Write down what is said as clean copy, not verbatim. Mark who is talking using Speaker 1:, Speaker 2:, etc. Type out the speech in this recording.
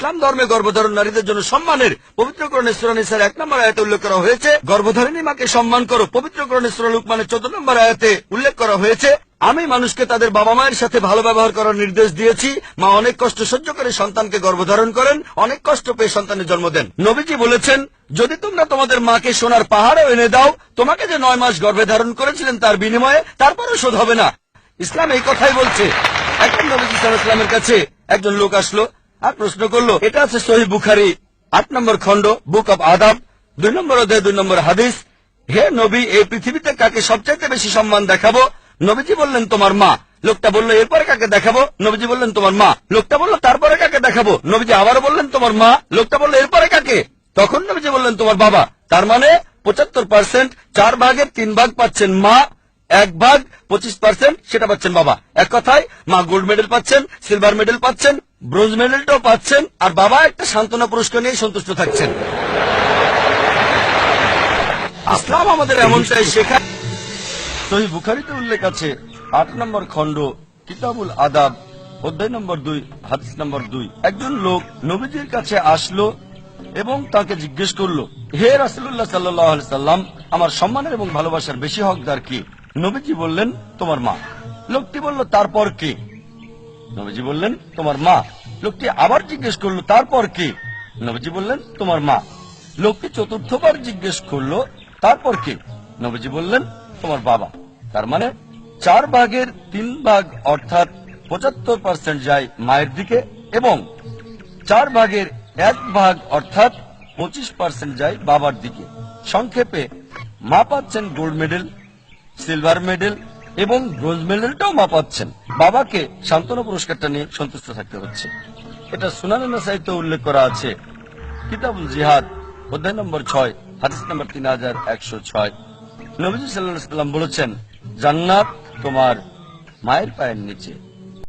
Speaker 1: ইসলাম ধর্মে গর্ভধারণ নারীদের জন্য সম্মানের। পবিত্র কোরআনে সূরা নিসার 1 নম্বর আয়াতে উল্লেখ করা হয়েছে, গর্ভধারিণী মাকে সম্মান করো। পবিত্র কোরআনে সূরা লুকমানের 14 নম্বর আয়াতে উল্লেখ করা হয়েছে, আমি মানুষকে তাদের বাবা মায়ের সাথে ভালো ব্যবহার করার নির্দেশ দিয়েছি। মা অনেক কষ্ট সহ্য করে সন্তানকে গর্ভধারণ করেন, অনেক কষ্ট পেয়ে সন্তানের জন্ম দেন। নবীজি বলেছেন, যদি তোমরা তোমাদের মাকে সোনার পাহাড়ও এনে দাও, তোমাকে যে 9 মাস গর্ভে ধারণ করেছিলেন তার বিনিময়ে, তারপরও শোধ হবে না। ইসলাম এই কথাই বলছে। একজন নবীজি সাল্লাল্লাহু আলাইহি ওয়াসাল্লামের কাছে একজন লোক আসলো আর প্রশ্ন করলো, এটা আছে সহিহ বুখারী 8 নম্বর খণ্ড, বুক অব আদাব, 2 নম্বর অধ্যায় 2 নম্বর হাদিস, হে নবী, এই পৃথিবীতে কাকে সবচাইতে বেশি সম্মান দেখাবো? নবীজি বললেন, তোমার মা। লোকটা বলল, এরপরে কাকে দেখাবো? নবীজি বললেন, তোমার মা। লোকটা বলল, তারপরে কাকে দেখাবো? নবীজি আবারও বললেন, তোমার মা। লোকটা বলল, এরপরে কাকে? তখন নবীজি বললেন, তোমার বাবা। তার মানে 75%, 4 ভাগের 3 ভাগ পাচ্ছেন মা, 1 ভাগ 25% সেটা পাচ্ছেন বাবা। এক কথায় মা গোল্ড মেডেল পাচ্ছেন, সিলভার মেডেল পাচ্ছেন, ব্রোঞ্জ মেডেলটাও পাচ্ছেন, আর বাবা একটা সান্ত্বনা পুরস্কার নিয়ে সন্তুষ্ট থাকছেন। ইসলাম আমাদের এমনটাই শেখায়। সহিহ বুখারীতে উল্লেখ আছে 8 নম্বর খণ্ড, কিতাবুল আদাব, অধ্যায় নম্বর 2, হাদিস নম্বর 2। একজন লোক নবীজির কাছে আসলো এবং তাকে জিজ্ঞেস করলো, হে রাসূলুল্লাহ সাল্লাল্লাহু আলাইহি সাল্লাম, আমার সম্মানের এবং ভালোবাসার বেশি হকদার কে? নবীজি বললেন, তোমার মা। লোকটি বলল, তারপর কে? নবীজি বললেন, তোমার মা। লোকটি আবার জিজ্ঞেস করলো, তারপর কে? নবীজি বললেন, তোমার মা। লোকটি চতুর্থবার জিজ্ঞেস করলো, তারপর কে? নবীজি বললেন, তোমার বাবা। তার মানে 4 ভাগের 3 ভাগ অর্থাৎ 75% যায় মায়ের দিকে এবং 4 ভাগের 1 ভাগ অর্থাৎ 25% যায় বাবার দিকে। সংক্ষেপে মা পাচ্ছেন গোল্ড মেডেল, সিলভার মেডেল এবং ব্রোঞ্জ মেডেলটাও মা পাচ্ছেন। বাবাকে সান্ত্বনা পুরস্কারটা নিয়ে সন্তুষ্ট থাকতে হচ্ছে। এটা সুনানে নাসাইতে উল্লেখ করা আছে, কিতাবুল জিহাদ, অধ্যায় নম্বর 6, হাদিস নম্বর 3106। নবীজি সাল্লাল্লাহু আলাইহি ওয়াসাল্লাম বলেছেন, জান্নাত তোমার মায়ের পায়ের নিচে।